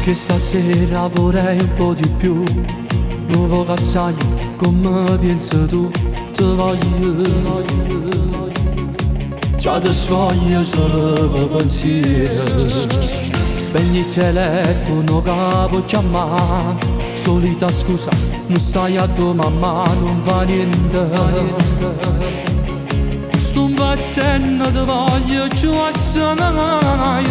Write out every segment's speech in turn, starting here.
Che stasera vorrei un po' di più. Non voglio assai come pensi tu. Ti voglio. Già ti svoglio solo per pensiero. Spegni il telefono che puoi chiamare. Solita scusa, non stai a tua mamma, non fa niente. Sto impazzendo, ti voglio più assai.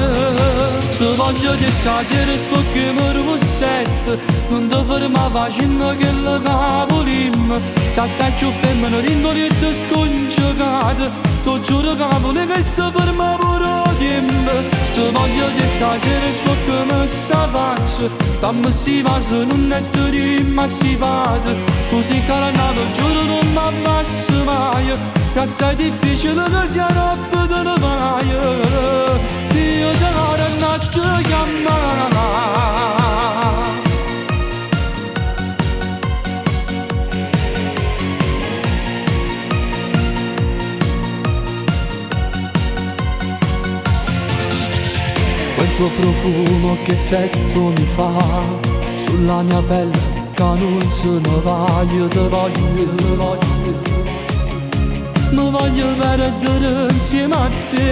Ti voglio che stasera sfoghiamo il rossetto. Non ti ferma facendo che la capolimmo. Già sai più femmina, rindoletta scongiugata. Ti giuro che volevo che si ferma pure il tempo. Ti voglio che stasera sfoghiamo sta faccia. Dammi si va se non è te ma si vada. Tu sei caranato, giuro non mi abbassi mai. Che assai difficile che sia roba te ne vai. Io te la a te chiamare. Quel tuo profumo che effetto mi fa sulla mia pelle che non se ne va. Io ti voglio. Mi voglio perdere insieme a te.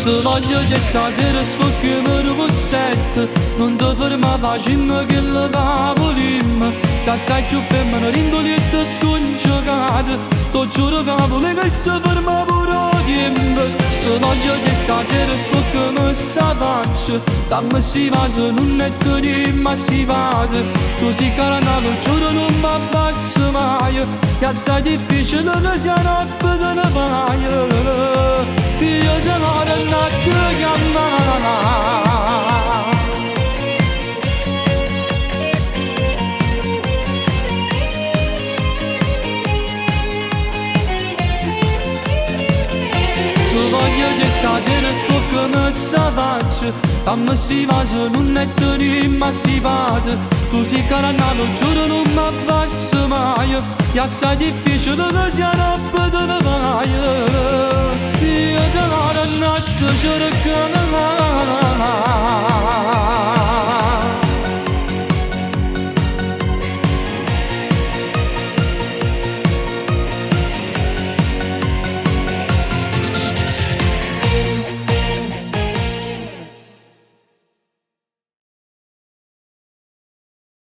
Ti voglio che stasera sfoghiamo il rossetto. Non ti ferma facendo che la capolimmo. Che sei più femmina, rindoletta scongiugata. Ti giuro che volevo che si ferma pure il tempo. Ti voglio che stasera sfoghiamo sta faccia. Dammi si va se non è te ma si vada. Tu sei caranato, giuro non mi abbassi mai. Che assai difficile che sia roba te ne vai. Io te la a te chiamare. Ti voglio che stasera sfoghiamo sta faccia. Dammi si va se non è te ma si vada. Tu sei caranato, giuro non mi abbassi mai. Che assai difficile che sia roba te ne vai. Io te la a te cercare.